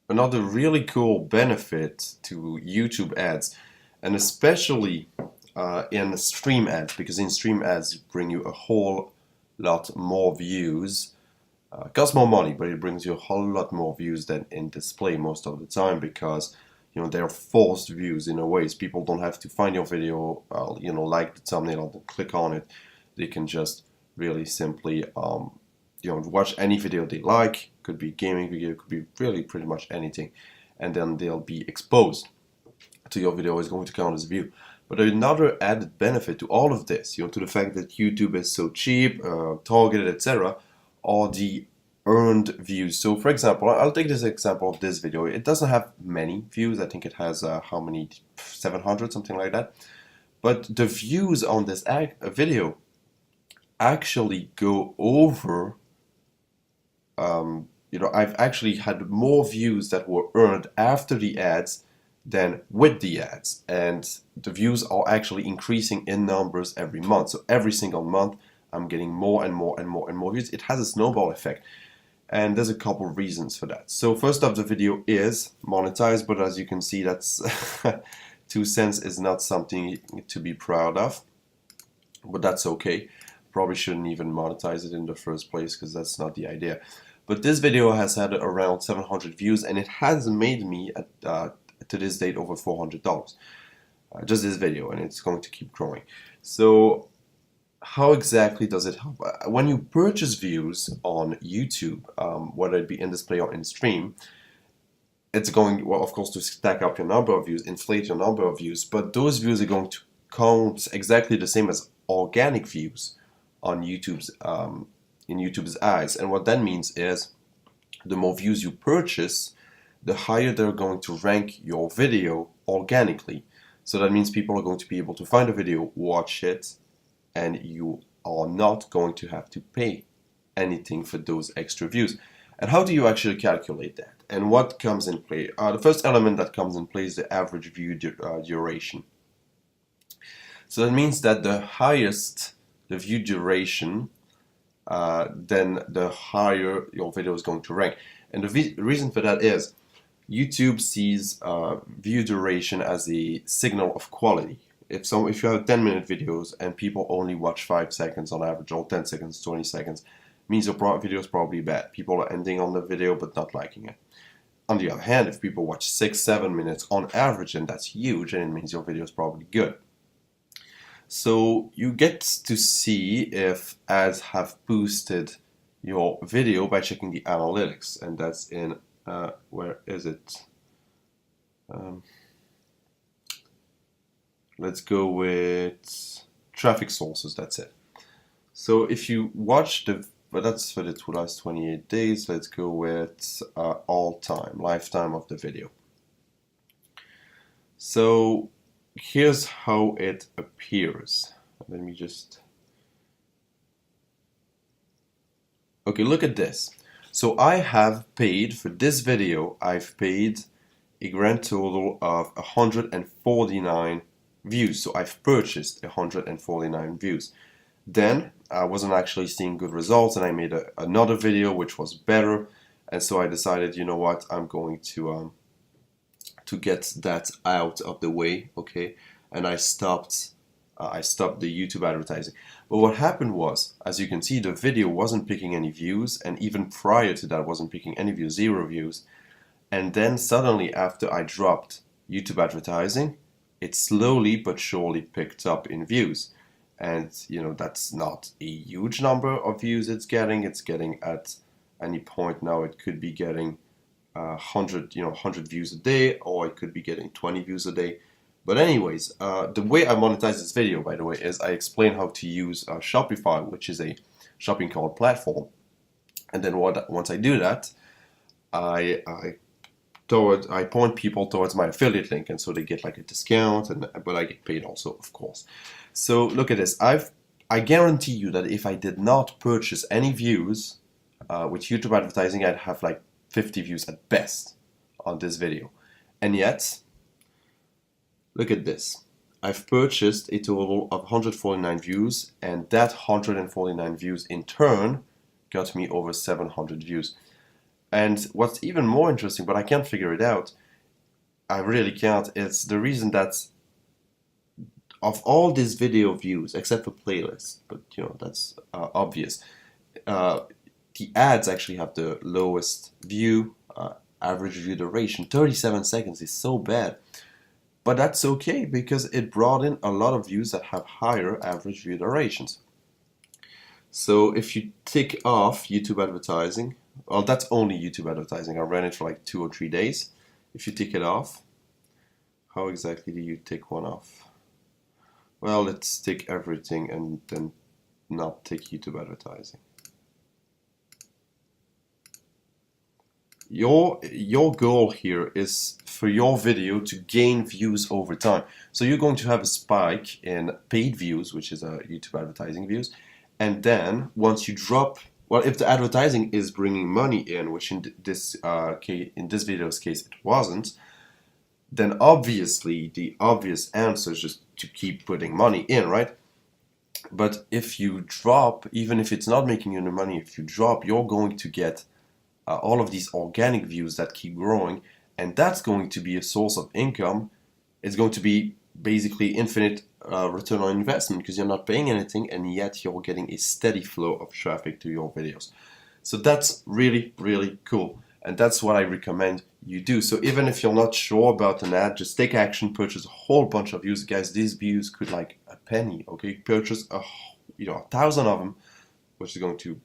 another really cool benefit to YouTube ads, and especially in stream ads, because in stream ads bring you a whole lot more views. Costs more money, but it brings you a whole lot more views than in display most of the time, because they're forced views in a way. So people don't have to find your video, like the thumbnail and click on it. They can just really simply watch any video they like. Could be gaming video, could be really pretty much anything, and then they'll be exposed to your video. Is going to count as a view. But another added benefit to all of this, to the fact that YouTube is so cheap, targeted, etc., are the earned views. So for example, I'll take this example of this video. It doesn't have many views. I think it has how many, 700, something like that. But the views on this video actually go over, I've actually had more views that were earned after the ads than with the ads, and the views are actually increasing in numbers every month. So every single month I'm getting more and more and more and more views. It has a snowball effect, and there's a couple of reasons for that. So first off, the video is monetized, but as you can see, that's 2 cents is not something to be proud of, but that's okay. Probably shouldn't even monetize it in the first place, because that's not the idea. But this video has had around 700 views, and it has made me to this date over $400. Just this video, and it's going to keep growing. So how exactly does it help? When you purchase views on YouTube, whether it be in display or in stream, it's going, well, of course, to stack up your number of views, inflate your number of views, but those views are going to count exactly the same as organic views on YouTube's in YouTube's eyes. And what that means is, the more views you purchase, the higher they're going to rank your video organically. So that means people are going to be able to find a video, watch it, and you are not going to have to pay anything for those extra views. And how do you actually calculate that? And what comes in play? The first element that comes in play is the average view duration. So that means that the highest the view duration, then the higher your video is going to rank. And the reason for that is, YouTube sees view duration as a signal of quality. If you have 10-minute videos and people only watch 5 seconds on average, or 10 seconds, 20 seconds, means your video is probably bad. People are ending on the video but not liking it. On the other hand, if people watch 6-7 minutes on average, then that's huge, and it means your video is probably good. So you get to see if ads have boosted your video by checking the analytics, and that's in where is it? Let's go with traffic sources. That's it. So if you watch but that's for the last 28 days. Let's go with all time, lifetime of the video. So here's how it appears. Let me just... Okay, look at this. So I have paid, for this video, I've paid a grand total of 149 views. So I've purchased 149 views. Then I wasn't actually seeing good results, and I made another video which was better. And so I decided, you know what, I'm going to get that out of the way, okay? And I stopped the YouTube advertising. But what happened was, as you can see, the video wasn't picking any views, and even prior to that wasn't picking any views, 0 views. And then suddenly, after I dropped YouTube advertising, it slowly but surely picked up in views. And that's not a huge number of views it's getting. It's getting, at any point now, it could be getting 100 views a day, or it could be getting 20 views a day. But anyways, the way I monetize this video, by the way, is I explain how to use Shopify, which is a shopping cart platform. And then once I do that, I point people towards my affiliate link, and so they get like a discount, but I get paid also, of course. So look at this. I guarantee you that if I did not purchase any views with YouTube advertising, I'd have like 50 views at best on this video. And yet, look at this. I've purchased a total of 149 views, and that 149 views in turn got me over 700 views. And what's even more interesting, but I can't figure it out, I really can't, it's the reason that of all these video views, except for playlists, but that's obvious, uh, the ads actually have the lowest view, average view duration. 37 seconds is so bad. But that's okay because it brought in a lot of views that have higher average view durations. So if you tick off YouTube advertising, well, that's only YouTube advertising. I ran it for like 2 or 3 days. If you tick it off, how exactly do you tick one off? Well, let's tick everything and then not tick YouTube advertising. Your goal here is for your video to gain views over time. So you're going to have a spike in paid views, which is YouTube advertising views, and then once you drop, well, if the advertising is bringing money in, which in this video's case it wasn't, then obviously the obvious answer is just to keep putting money in, right? But if you drop, even if it's not making you any money, if you drop, you're going to get all of these organic views that keep growing, and that's going to be a source of income. It's going to be basically infinite return on investment because you're not paying anything and yet you're getting a steady flow of traffic to your videos. So that's really, really cool, and that's what I recommend you do. So even if you're not sure about an ad, just take action, purchase a whole bunch of views. Guys, these views could like a penny, okay? Purchase 1,000 of them, which is going to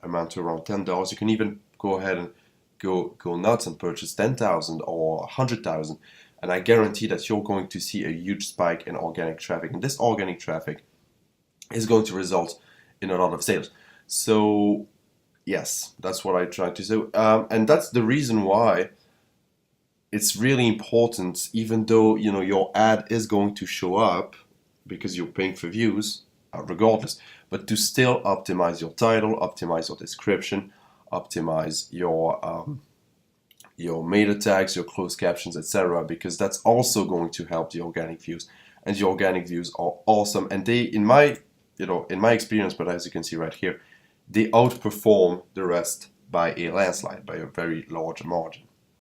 amount to around $10. You can even go ahead and go nuts and purchase 10,000 or 100,000, and I guarantee that you're going to see a huge spike in organic traffic, and this organic traffic is going to result in a lot of sales. So yes, that's what I try to do, and that's the reason why it's really important, even though your ad is going to show up because you're paying for views regardless, but to still optimize your title, optimize your description, optimize your meta tags, your closed captions, etc., because that's also going to help the organic views. And the organic views are awesome, and they, in my experience, but as you can see right here, they outperform the rest by a landslide, by a very large margin.